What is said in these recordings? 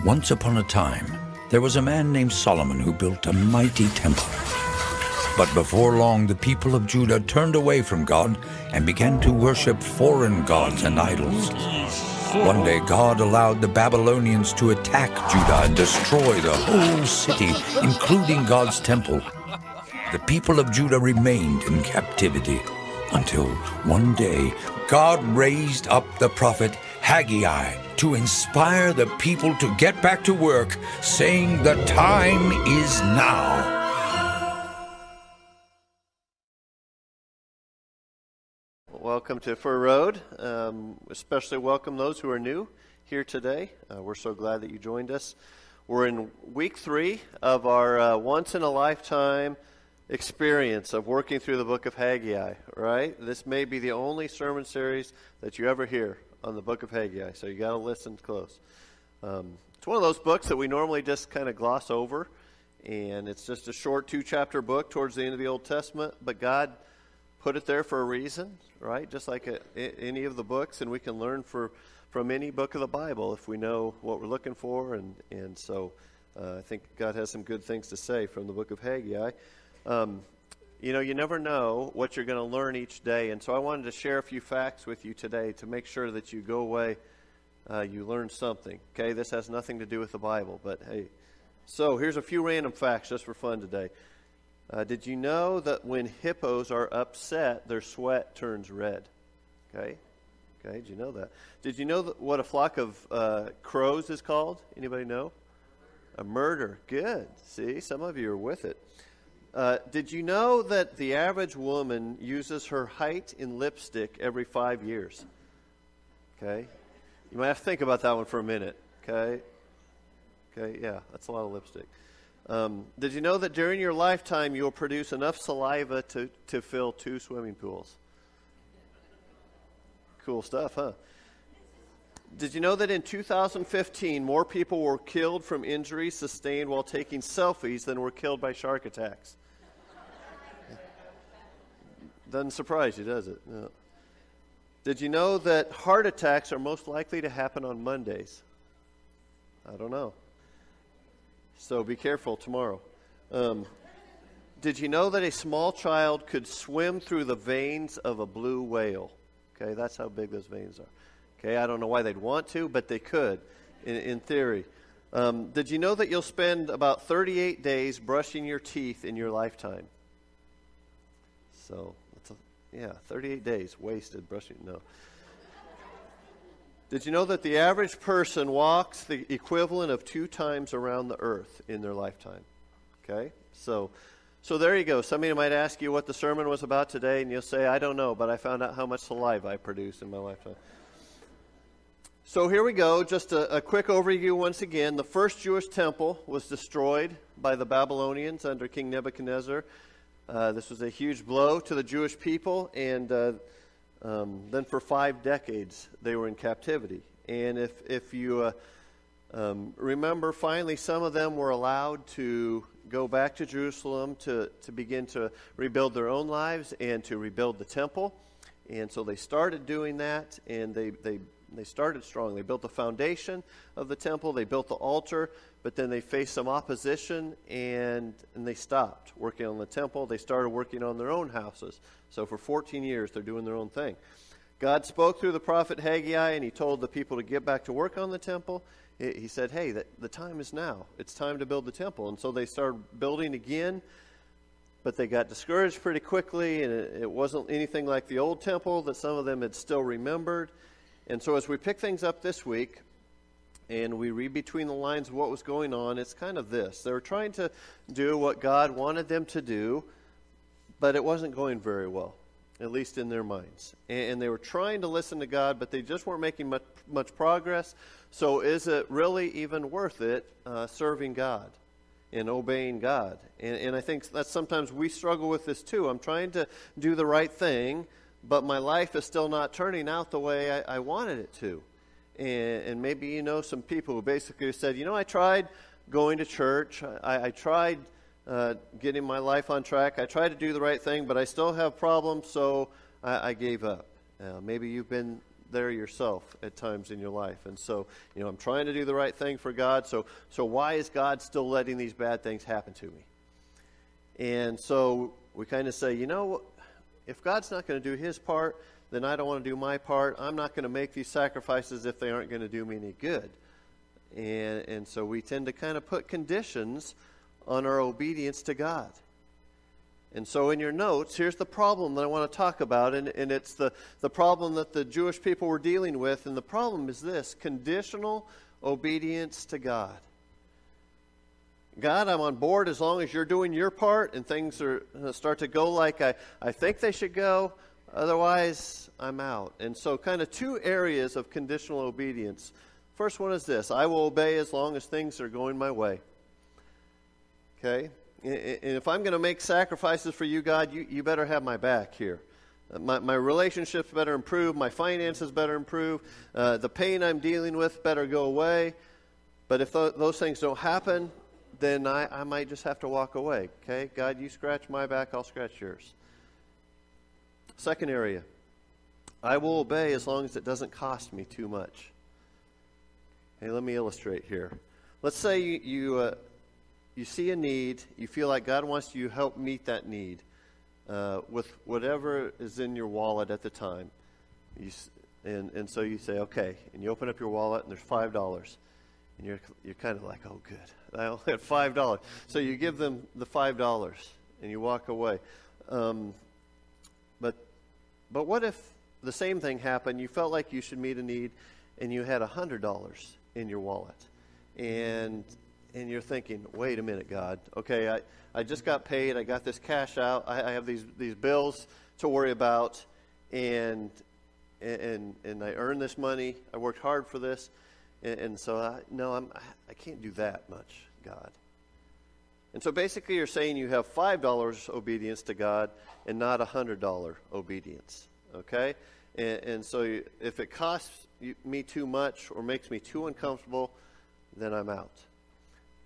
Once upon a time, there was a man named Solomon who built a mighty temple. But before long, the people of Judah turned away from God and began to worship foreign gods and idols. One day, God allowed the Babylonians to attack Judah and destroy the whole city, including God's temple. The people of Judah remained in captivity until one day, God raised up the prophet Haggai to inspire the people to get back to work, saying, "The time is now." Welcome to Fur Road. Especially welcome those who are new here today. We're so glad that you joined us. We're in week 3 of our once-in-a-lifetime experience of working through the book of Haggai, right? This may be the only sermon series that you ever hear on the book of Haggai, so you got to listen close. It's one of those books that we normally just kind of gloss over, and it's just a short 2-chapter book towards the end of the Old Testament, but God put it there for a reason, right? Just like any of the books, and we can learn from any book of the Bible if we know what we're looking for, and so I think God has some good things to say from the book of Haggai. You never know what you're going to learn each day, and so I wanted to share a few facts with you today to make sure that you go away, you learn something. Okay, this has nothing to do with the Bible, but hey. So here's a few random facts just for fun today. Did you know that when hippos are upset, their sweat turns red? Okay, did you know that? Did you know what a flock of crows is called? Anybody know? A murder. Good. See, some of you are with it. Did you know that the average woman uses her height in lipstick every 5 years? Okay. You might have to think about that one for a minute. Okay, yeah, that's a lot of lipstick. Did you know that during your lifetime you will produce enough saliva to fill 2 swimming pools? Cool stuff, huh? Did you know that in 2015 more people were killed from injuries sustained while taking selfies than were killed by shark attacks? Doesn't surprise you, does it? No. Did you know that heart attacks are most likely to happen on Mondays? I don't know. So be careful tomorrow. Did you know that a small child could swim through the veins of a blue whale? Okay, that's how big those veins are. Okay, I don't know why they'd want to, but they could, in theory. Did you know that you'll spend about 38 days brushing your teeth in your lifetime? So, 38 days wasted brushing. No. Did you know that the average person walks the equivalent of 2 times around the earth in their lifetime? Okay, so there you go. Somebody might ask you what the sermon was about today, and you'll say, I don't know, but I found out how much saliva I produce in my lifetime. So here we go, just a quick overview once again. The first Jewish temple was destroyed by the Babylonians under King Nebuchadnezzar. This was a huge blow to the Jewish people, and then for 5 decades they were in captivity. And if you remember, finally some of them were allowed to go back to Jerusalem to begin to rebuild their own lives and to rebuild the temple. And so they started doing that, and they started strong. They built the foundation of the temple. They built the altar, but then they faced some opposition, and they stopped working on the temple. They started working on their own houses. So for 14 years, they're doing their own thing. God spoke through the prophet Haggai, and he told the people to get back to work on the temple. He said, hey, the time is now. It's time to build the temple. And so they started building again, but they got discouraged pretty quickly, and it wasn't anything like the old temple that some of them had still remembered. And so as we pick things up this week, and we read between the lines of what was going on, it's kind of this. They were trying to do what God wanted them to do, but it wasn't going very well, at least in their minds. And they were trying to listen to God, but they just weren't making much progress. So is it really even worth it serving God and obeying God? And I think that sometimes we struggle with this too. I'm trying to do the right thing, but my life is still not turning out the way I wanted it to. And maybe you know some people who basically said, I tried going to church. I tried getting my life on track. I tried to do the right thing, but I still have problems, so I gave up. Maybe you've been there yourself at times in your life. And so, I'm trying to do the right thing for God, so why is God still letting these bad things happen to me? And so we kind of say, if God's not going to do his part, then I don't want to do my part. I'm not going to make these sacrifices if they aren't going to do me any good. And so we tend to kind of put conditions on our obedience to God. And so in your notes, here's the problem that I want to talk about, and it's the problem that the Jewish people were dealing with, and the problem is this: conditional obedience to God. God, I'm on board as long as you're doing your part and things start to go like I think they should go. Otherwise, I'm out. And so kind of two areas of conditional obedience. First one is this: I will obey as long as things are going my way. Okay? And if I'm going to make sacrifices for you, God, you better have my back here. My relationships better improve. My finances better improve. The pain I'm dealing with better go away. But if those things don't happen, then I might just have to walk away. Okay? God, you scratch my back, I'll scratch yours. Second area: I will obey as long as it doesn't cost me too much. Hey, let me illustrate here. Let's say you see a need, you feel like God wants you to help meet that need with whatever is in your wallet at the time. And so you say, okay, and you open up your wallet and there's $5. And you're kind of like, oh, good, I only had $5. So you give them the $5 and you walk away. But what if the same thing happened? You felt like you should meet a need and you had $100 in your wallet. And you're thinking, wait a minute, God. Okay, I just got paid. I got this cash out. I have these bills to worry about, and I earned this money. I worked hard for this, and so I can't do that much, God. And so basically, you're saying you have $5 obedience to God and not $100 obedience. Okay, and so if it costs me too much or makes me too uncomfortable, then I'm out.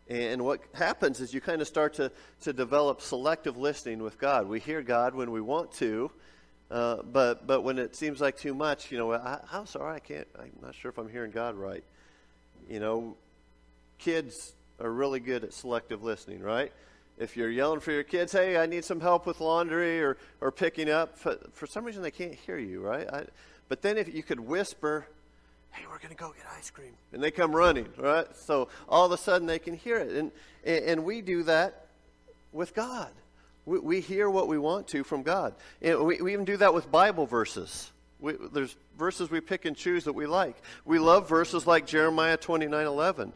And what happens is you kind of start to develop selective listening with God. We hear God when we want to, but when it seems like too much, I'm sorry, I'm not sure if I'm hearing God right. Kids are really good at selective listening, right? If you're yelling for your kids, hey, I need some help with laundry or picking up, for some reason they can't hear you, right? But then if you could whisper, hey, we're going to go get ice cream. And they come running, right? So all of a sudden they can hear it. And we do that with God. We hear what we want to from God. And we even do that with Bible verses. There's verses we pick and choose that we like. We love verses like Jeremiah 29:11.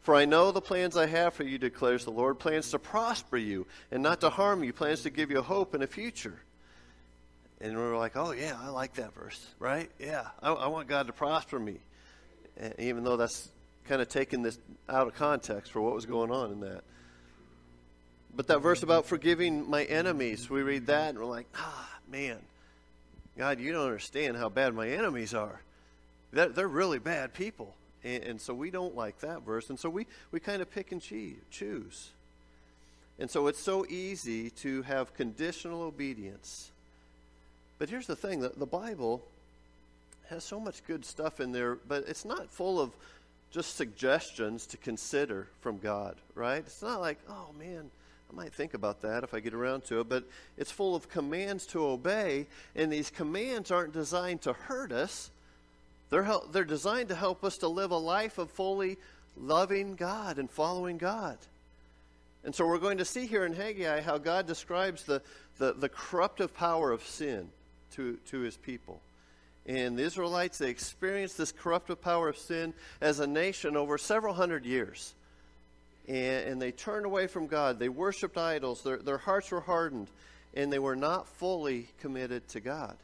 For I know the plans I have for you, declares the Lord, plans to prosper you and not to harm you, plans to give you a hope and a future. And we're like, oh, yeah, I like that verse, right? Yeah, I want God to prosper me. And even though that's kind of taking this out of context for what was going on in that. But that verse about forgiving my enemies, we read that and we're like, man, God, you don't understand how bad my enemies are. They're really bad people. And so we don't like that verse. And so we kind of pick and choose. And so it's so easy to have conditional obedience. But here's the thing, the Bible has so much good stuff in there, but it's not full of just suggestions to consider from God, right? It's not like, oh man, I might think about that if I get around to it, but it's full of commands to obey, and these commands aren't designed to hurt us. They're designed to help us to live a life of fully loving God and following God. And so we're going to see here in Haggai how God describes the corruptive power of sin to his people. And the Israelites, they experienced this corruptive power of sin as a nation over several hundred years. And they turned away from God. They worshipped idols. Their hearts were hardened. And they were not fully committed to God.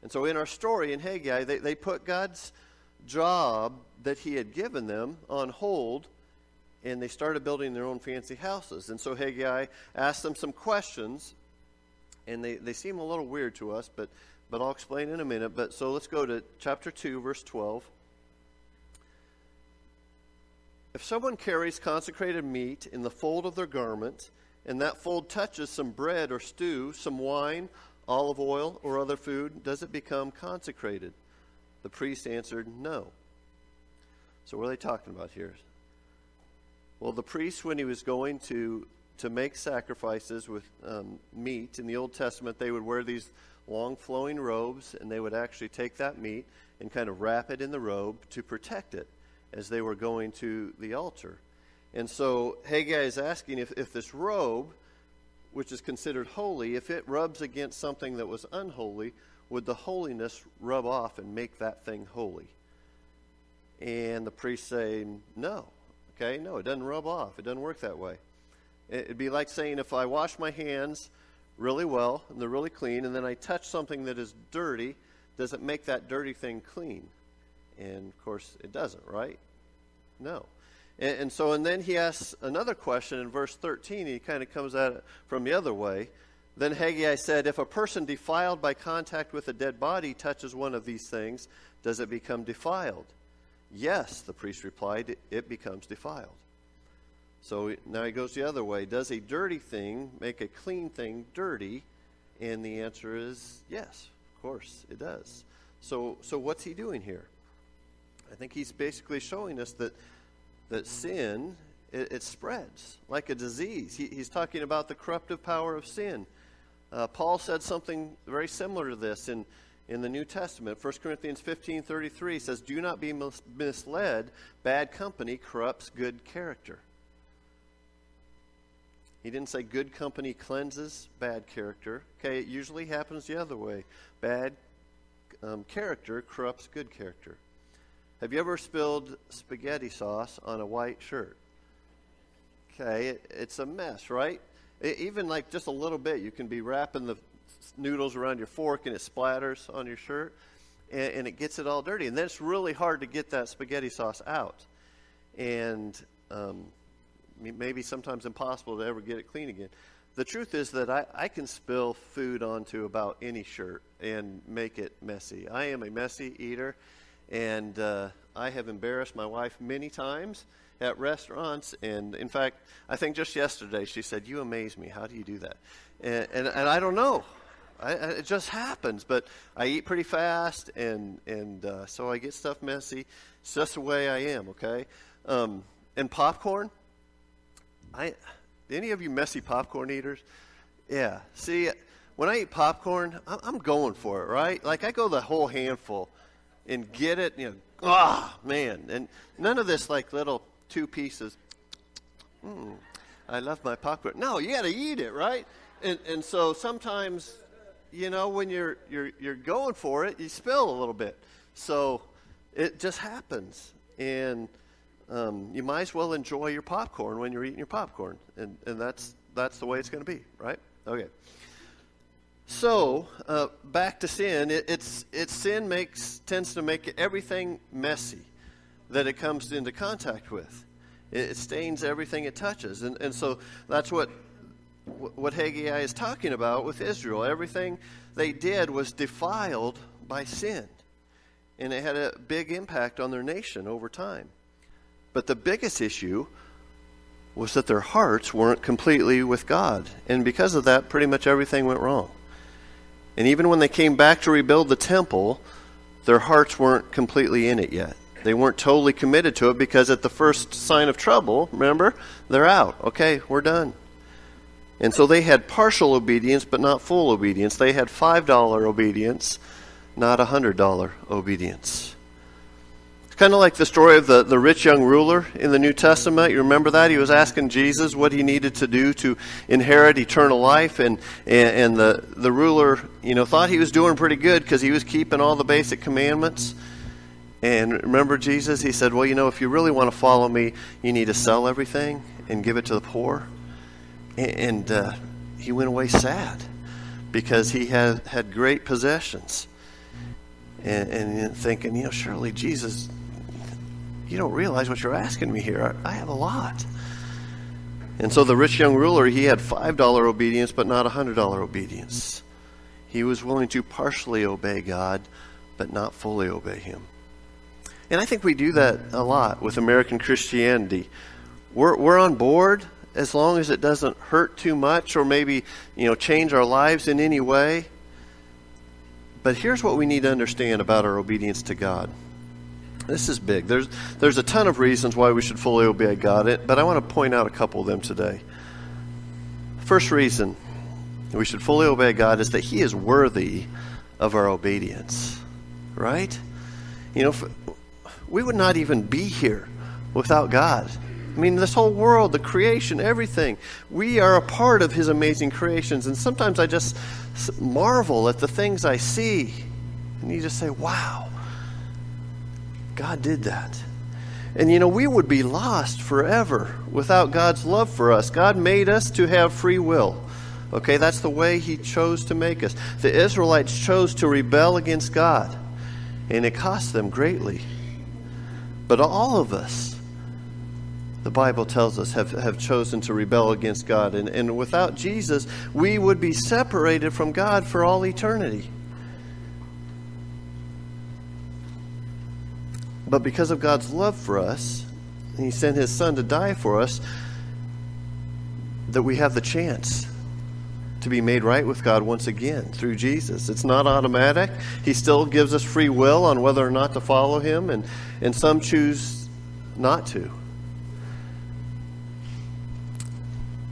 And so in our story in Haggai, they put God's job that he had given them on hold, and they started building their own fancy houses. And so Haggai asked them some questions, and they seem a little weird to us, but I'll explain in a minute. But so let's go to chapter 2, verse 12. If someone carries consecrated meat in the fold of their garment, and that fold touches some bread or stew, some wine, olive oil, or other food, does it become consecrated? The priest answered, "No." So what are they talking about here? Well, the priest, when he was going to make sacrifices with meat in the Old Testament, they would wear these long flowing robes, and they would actually take that meat and kind of wrap it in the robe to protect it as they were going to the altar. And so Haggai is asking if this robe, which is considered holy, if it rubs against something that was unholy, would the holiness rub off and make that thing holy? And the priest saying, no. Okay, no, it doesn't rub off. It doesn't work that way. It'd be like saying if I wash my hands really well and they're really clean, and then I touch something that is dirty, does it make that dirty thing clean? And of course it doesn't, right? No. And then he asks another question in verse 13. He kind of comes at it from the other way. Then Haggai said, if a person defiled by contact with a dead body touches one of these things, does it become defiled? Yes, the priest replied, it becomes defiled. So now he goes the other way. Does a dirty thing make a clean thing dirty? And the answer is yes, of course it does. So what's he doing here? I think he's basically showing us that sin, it spreads like a disease. He's talking about the corruptive power of sin. Paul said something very similar to this in the New Testament. 1 Corinthians 15:33 says, do not be misled. Bad company corrupts good character. He didn't say good company cleanses bad character. Okay, it usually happens the other way. Bad character corrupts good character. Have you ever spilled spaghetti sauce on a white shirt? Okay, it's a mess, right? Even like just a little bit, you can be wrapping the noodles around your fork and it splatters on your shirt and it gets it all dirty. And then it's really hard to get that spaghetti sauce out. And maybe sometimes impossible to ever get it clean again. The truth is that I can spill food onto about any shirt and make it messy. I am a messy eater, and I have embarrassed my wife many times at restaurants. And in fact, I think just yesterday she said, "You amaze me. How do you do that?" And I don't know. It just happens. But I eat pretty fast, and so I get stuff messy. It's just the way I am. Okay. And popcorn. Any of you messy popcorn eaters? Yeah. See, when I eat popcorn, I'm going for it, right? Like I go the whole handful and get it, man. And none of this like little 2 pieces. I love my popcorn. No, you got to eat it, right? And so sometimes, when you're going for it, you spill a little bit. So it just happens. And you might as well enjoy your popcorn when you're eating your popcorn, and that's the way it's going to be, right? Okay. So back to sin. Sin tends to make everything messy that it comes into contact with. It stains everything it touches, and so that's what Haggai is talking about with Israel. Everything they did was defiled by sin, and it had a big impact on their nation over time. But the biggest issue was that their hearts weren't completely with God. And because of that, pretty much everything went wrong. And even when they came back to rebuild the temple, their hearts weren't completely in it yet. They weren't totally committed to it because at the first sign of trouble, remember, they're out. Okay, we're done. And so they had partial obedience, but not full obedience. They had $5 obedience, not $100 obedience. It's kind of like the story of the rich young ruler in the New Testament. You remember that? He was asking Jesus what he needed to do to inherit eternal life. And the ruler, thought he was doing pretty good because he was keeping all the basic commandments. And remember Jesus? He said, well, if you really want to follow me, you need to sell everything and give it to the poor. And he went away sad because he had great possessions. And thinking, surely Jesus, you don't realize what you're asking me here. I have a lot. And so the rich young ruler, he had $5 obedience, but not $100 obedience. He was willing to partially obey God, but not fully obey him. And I think we do that a lot with American Christianity. We're on board as long as it doesn't hurt too much or maybe, change our lives in any way. But here's what we need to understand about our obedience to God. This is big. There's a ton of reasons why we should fully obey God, but I want to point out a couple of them today. First reason we should fully obey God is that He is worthy of our obedience, right? You know, we would not even be here without God. I mean, this whole world, the creation, everything, we are a part of His amazing creations. And sometimes I just marvel at the things I see. And you just say, wow, God did that. And you know, we would be lost forever without God's love for us. God made us to have free will. Okay, that's the way He chose to make us. The Israelites chose to rebel against God, and it cost them greatly. But all of us, the Bible tells us, have chosen to rebel against God. And without Jesus, we would be separated from God for all eternity. But because of God's love for us, He sent His Son to die for us, that we have the chance to be made right with God once again through Jesus. It's not automatic. He still gives us free will on whether or not to follow Him, and some choose not to.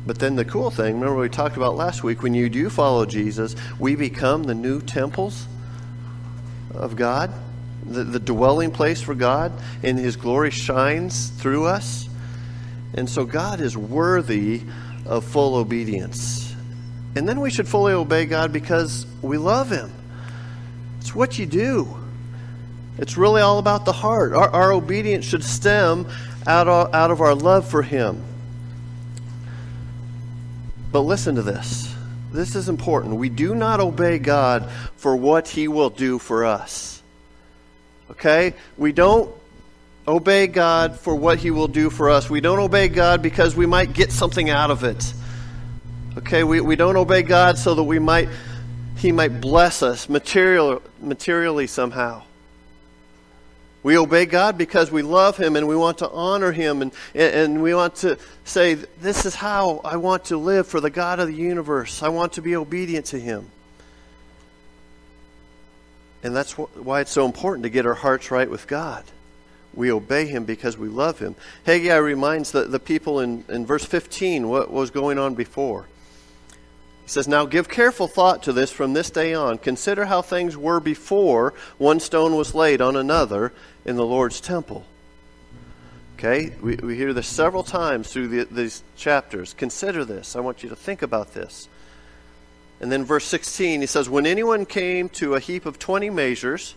But then the cool thing, remember we talked about last week, when you do follow Jesus, we become the new temples of God, the dwelling place for God, and His glory shines through us. And so God is worthy of full obedience. And then we should fully obey God because we love Him. It's what you do. It's really all about the heart. Our obedience should stem out of our love for Him. But listen to this. This is important. We do not obey God for what He will do for us. Okay? We don't obey God for what He will do for us. We don't obey God because we might get something out of it. Okay? We don't obey God so that He might bless us materially somehow. We obey God because we love Him and we want to honor Him and we want to say, this is how I want to live for the God of the universe. I want to be obedient to Him. And that's why it's so important to get our hearts right with God. We obey Him because we love Him. Haggai reminds the people in verse 15 what was going on before. He says, now give careful thought to this from this day on. Consider how things were before one stone was laid on another in the Lord's temple. Okay, we hear this several times through these chapters. Consider this. I want you to think about this. And then verse 16, he says, when anyone came to a heap of 20 measures,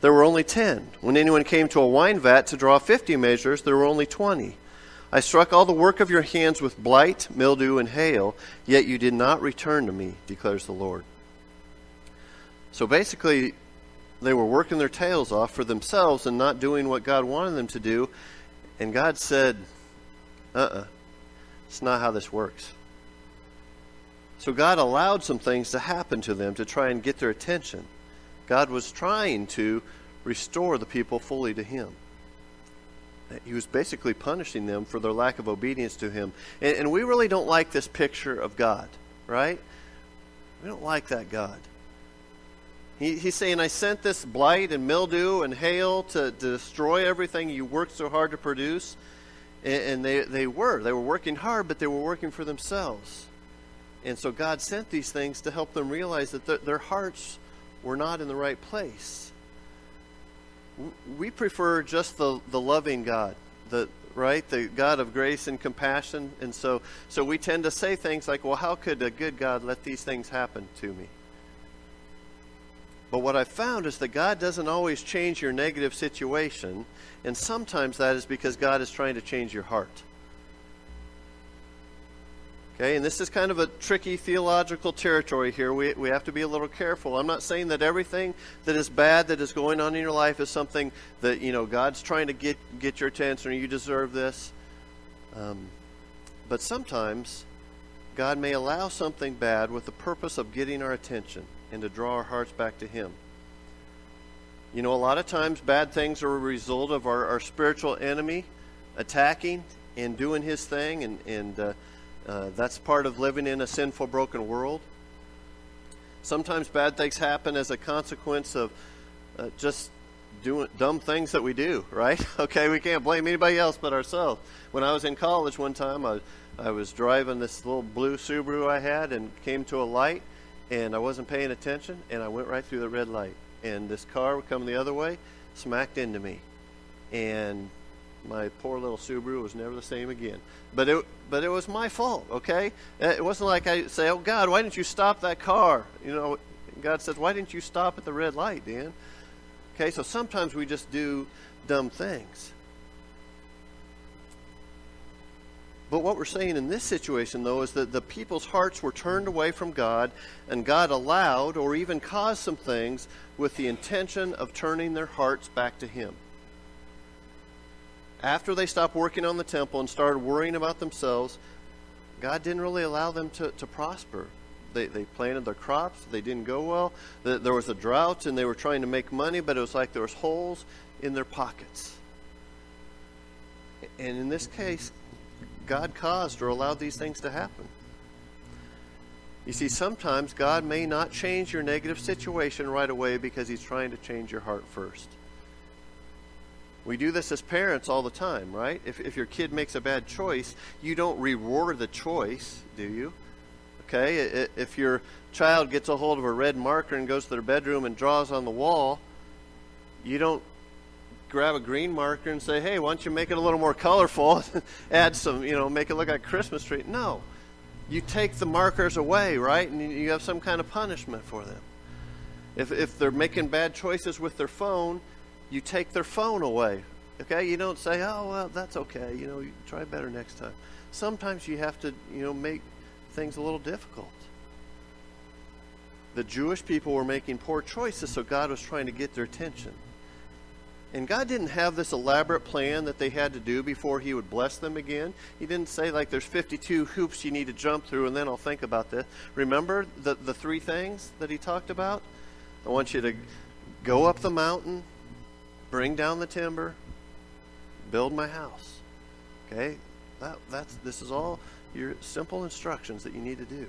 there were only 10. When anyone came to a wine vat to draw 50 measures, there were only 20. I struck all the work of your hands with blight, mildew, and hail, yet you did not return to me, declares the Lord. So basically, they were working their tails off for themselves and not doing what God wanted them to do. And God said, it's not how this works. So God allowed some things to happen to them to try and get their attention. God was trying to restore the people fully to Him. He was basically punishing them for their lack of obedience to Him. And we really don't like this picture of God, right? We don't like that God. He's saying, I sent this blight and mildew and hail to destroy everything you worked so hard to produce. And they were working hard, but they were working for themselves. And so God sent these things to help them realize that their hearts were not in the right place. We prefer just the loving God, the God of grace and compassion. And so we tend to say things like, well, how could a good God let these things happen to me? But what I've found is that God doesn't always change your negative situation, and sometimes that is because God is trying to change your heart. Okay, and this is kind of a tricky theological territory here. We have to be a little careful. I'm not saying that everything that is bad that is going on in your life is something that, God's trying to get your attention or you deserve this. But sometimes God may allow something bad with the purpose of getting our attention and to draw our hearts back to Him. A lot of times bad things are a result of our spiritual enemy attacking and doing his thing, and that's part of living in a sinful, broken world. Sometimes bad things happen as a consequence of just doing dumb things that we do, right? Okay, we can't blame anybody else but ourselves. When I was in college one time, I was driving this little blue Subaru I had and came to a light, and I wasn't paying attention, and I went right through the red light. And this car coming the other way smacked into me. And my poor little Subaru was never the same again. But it was my fault, okay? It wasn't like I say, oh, God, why didn't you stop that car? You know, God says, why didn't you stop at the red light, Dan? Okay, so sometimes we just do dumb things. But what we're saying in this situation, though, is that the people's hearts were turned away from God, and God allowed or even caused some things with the intention of turning their hearts back to Him. After they stopped working on the temple and started worrying about themselves, God didn't really allow them to prosper. They planted their crops. They didn't go well. There was a drought, and they were trying to make money, but it was like there was holes in their pockets. And in this case, God caused or allowed these things to happen. You see, sometimes God may not change your negative situation right away because He's trying to change your heart first. We do this as parents all the time, right? If your kid makes a bad choice, you don't reward the choice, do you? Okay? If your child gets a hold of a red marker and goes to their bedroom and draws on the wall, you don't grab a green marker and say, hey, why don't you make it a little more colorful, add some, make it look like a Christmas tree. No. You take the markers away, right? And you have some kind of punishment for them. If they're making bad choices with their phone, you take their phone away. Okay? You don't say, oh, well, that's okay. You try better next time. Sometimes you have to, make things a little difficult. The Jewish people were making poor choices, so God was trying to get their attention. And God didn't have this elaborate plan that they had to do before He would bless them again. He didn't say, like, there's 52 hoops you need to jump through, and then I'll think about this. Remember the three things that He talked about? I want you to go up the mountain, bring down the timber, build my house. Okay? This is all your simple instructions that you need to do.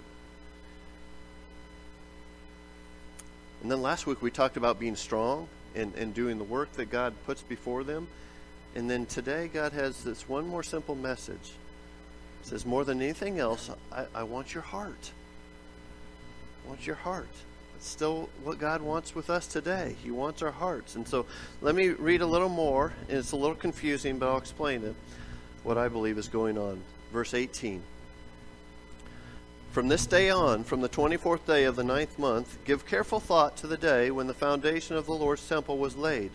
And then last week we talked about being strong and doing the work that God puts before them. And then today God has this one more simple message. It says, more than anything else, I want your heart. I want your heart. That's still what God wants with us today. He wants our hearts. And so let me read a little more, and it's a little confusing, but I'll explain it, what I believe is going on. Verse 18. From this day on, from the 24th day of the 9th month, give careful thought to the day when the foundation of the Lord's temple was laid.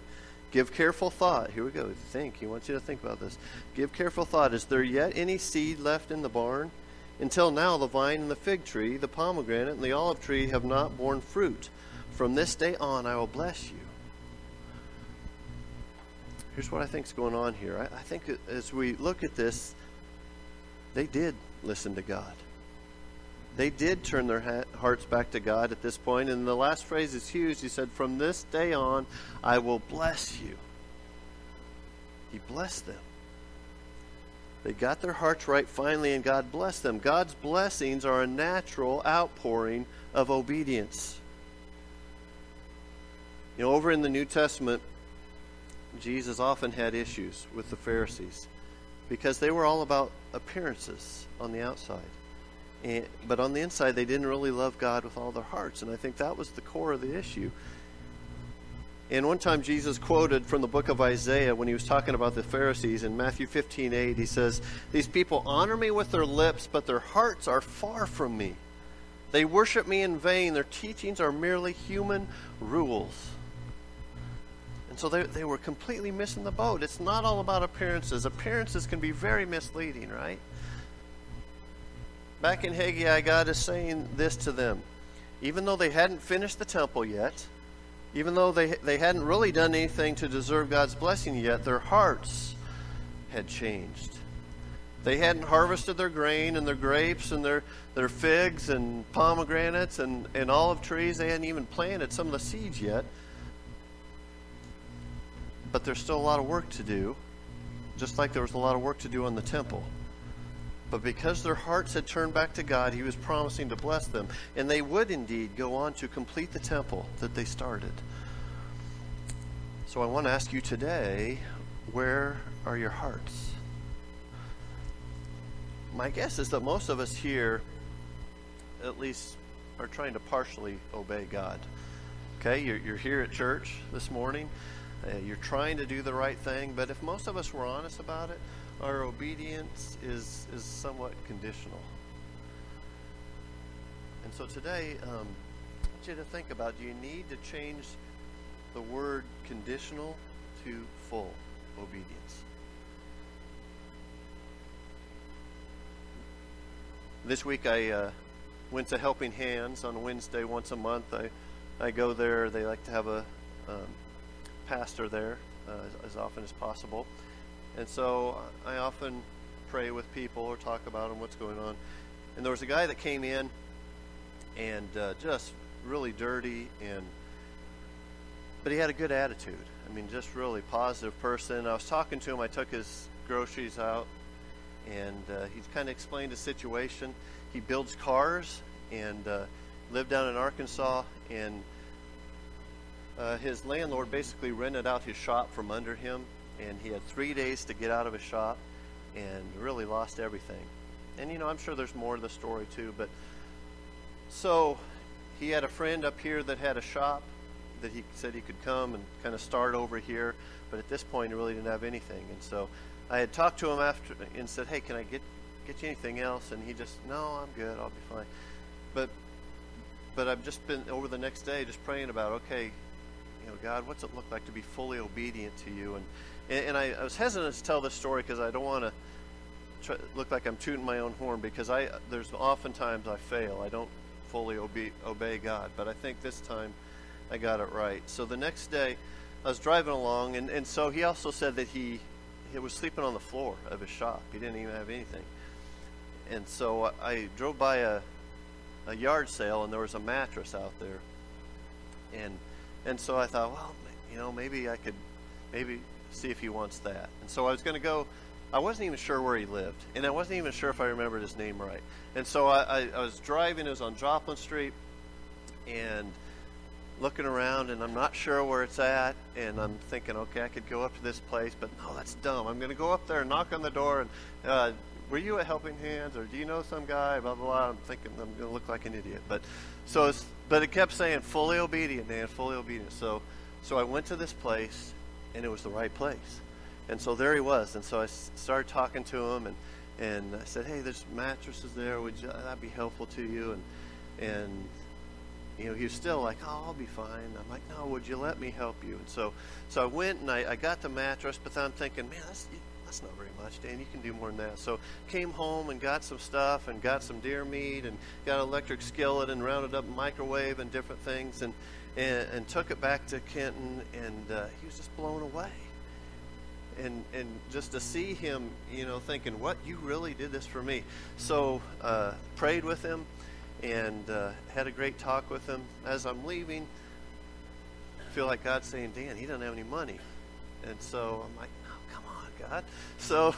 Give careful thought. Here we go. Think. He wants you to think about this. Give careful thought. Is there yet any seed left in the barn? Until now, the vine and the fig tree, the pomegranate and the olive tree have not borne fruit. From this day on, I will bless you. Here's what I think is going on here. I think as we look at this, they did listen to God. They did turn their hearts back to God at this point. And the last phrase is huge. He said, from this day on, I will bless you. He blessed them. They got their hearts right finally, and God blessed them. God's blessings are a natural outpouring of obedience. Over in the New Testament, Jesus often had issues with the Pharisees because they were all about appearances on the outside. But on the inside, they didn't really love God with all their hearts. And I think that was the core of the issue. And one time Jesus quoted from the book of Isaiah when he was talking about the Pharisees in Matthew 15:8. He says, these people honor me with their lips, but their hearts are far from me. They worship me in vain. Their teachings are merely human rules. And so they were completely missing the boat. It's not all about appearances. Appearances can be very misleading, right? Back in Haggai, God is saying this to them. Even though they hadn't finished the temple yet, even though they hadn't really done anything to deserve God's blessing yet, their hearts had changed. They hadn't harvested their grain and their grapes and their figs and pomegranates and olive trees. They hadn't even planted some of the seeds yet. But there's still a lot of work to do, just like there was a lot of work to do on the temple. But because their hearts had turned back to God, he was promising to bless them. And they would indeed go on to complete the temple that they started. So I want to ask you today, where are your hearts? My guess is that most of us here, at least, are trying to partially obey God. Okay, you're here at church this morning. You're trying to do the right thing. But if most of us were honest about it, our obedience is somewhat conditional. And so today, I want you to think about, do you need to change the word conditional to full obedience? This week I went to Helping Hands on Wednesday once a month. I go there. They like to have a pastor there as often as possible. And so I often pray with people or talk about them, what's going on. And there was a guy that came in and just really dirty, but he had a good attitude. I mean, just really positive person. I was talking to him. I took his groceries out, and he kind of explained the situation. He builds cars and lived down in Arkansas, and his landlord basically rented out his shop from under him. And he had 3 days to get out of his shop and really lost everything. And, I'm sure there's more to the story, too. But so he had a friend up here that had a shop that he said he could come and kind of start over here. But at this point, he really didn't have anything. And so I had talked to him after and said, hey, can I get you anything else? And he just, no, I'm good. I'll be fine. But I've just been, over the next day, just praying about, okay, God, what's it look like to be fully obedient to you? And I was hesitant to tell this story because I don't want to look like I'm tooting my own horn, because there's oftentimes I fail. I don't fully obey God, but I think this time I got it right. So the next day I was driving along, and so he also said that he was sleeping on the floor of his shop. He didn't even have anything. And so I drove by a yard sale, and there was a mattress out there. And so I thought, well, maybe I could see if he wants that. And so I was going to go. I wasn't even sure where he lived, and I wasn't even sure if I remembered his name right. And so I was driving. It was on Joplin Street, and looking around, and I'm not sure where it's at. And I'm thinking, okay, I could go up to this place, but no, that's dumb. I'm going to go up there and knock on the door. And were you at Helping Hands, or do you know some guy? Blah blah blah. I'm thinking I'm going to look like an idiot, but it kept saying fully obedient, man, fully obedient. So I went to this place, and it was the right place. And so there he was. And so I started talking to him, and I said, hey, there's mattresses there. That'd be helpful to you? And he was still like, oh, I'll be fine. I'm like, no, would you let me help you? And so I went, and I got the mattress, but then I'm thinking, man, that's not very much, Dan. You can do more than that. So came home and got some stuff, and got some deer meat, and got an electric skillet, and rounded up a microwave and different things, and took it back to Kenton, and he was just blown away. And just to see him, thinking, what, you really did this for me. So prayed with him, and had a great talk with him. As I'm leaving, I feel like God's saying, Dan, he doesn't have any money. And so I'm like, no, come on, God. So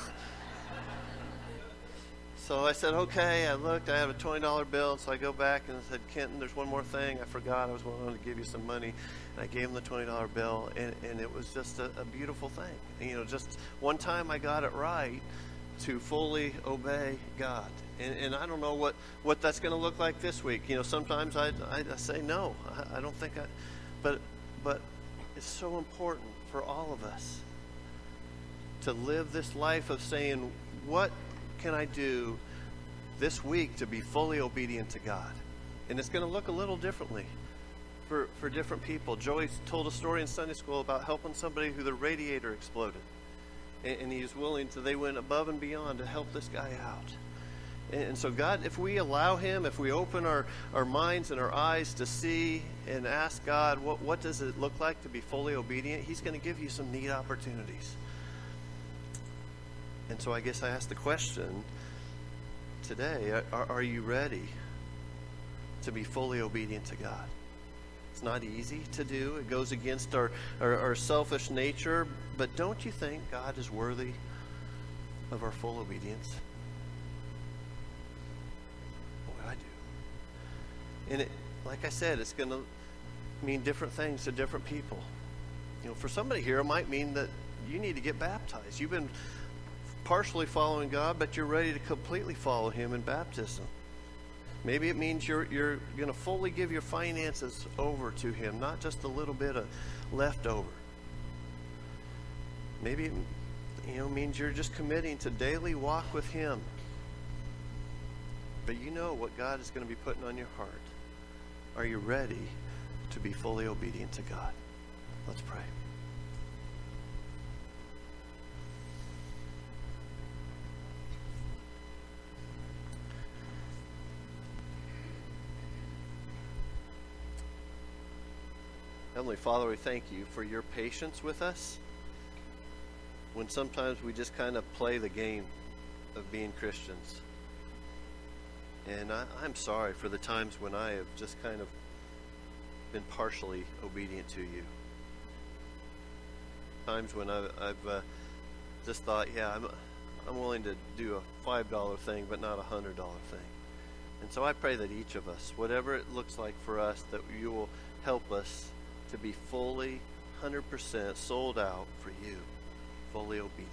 I said, okay. I looked, I have a $20 bill. So I go back and I said, Kenton, there's one more thing. I forgot I was wanting to give you some money. And I gave him the $20 bill, and it was just a beautiful thing. Just one time I got it right to fully obey God. And I don't know what that's going to look like this week. Sometimes I say no. I don't think but it's so important for all of us to live this life of saying, what can I do this week to be fully obedient to God? And it's going to look a little differently for different people. Joey told a story in Sunday school about helping somebody who the radiator exploded. And he was willing to, they went above and beyond to help this guy out. And so God, if we allow him, if we open our minds and our eyes to see and ask God, what does it look like to be fully obedient? He's going to give you some neat opportunities. And so I guess I asked the question today, are you ready to be fully obedient to God? It's not easy to do. It goes against our selfish nature. But don't you think God is worthy of our full obedience? And it, like I said, it's going to mean different things to different people. You know, for somebody here, it might mean that you need to get baptized. You've been partially following God, but you're ready to completely follow him in baptism. Maybe it means you're going to fully give your finances over to him, not just a little bit of leftover. Maybe it means you're just committing to daily walk with him. But you know what God is going to be putting on your heart. Are you ready to be fully obedient to God? Let's pray. Heavenly Father, we thank you for your patience with us when sometimes we just kind of play the game of being Christians. And I'm sorry for the times when I have just kind of been partially obedient to you. Times when I've just thought, yeah, I'm willing to do a $5 thing, but not a $100 thing. And so I pray that each of us, whatever it looks like for us, that you will help us to be fully, 100% sold out for you, fully obedient.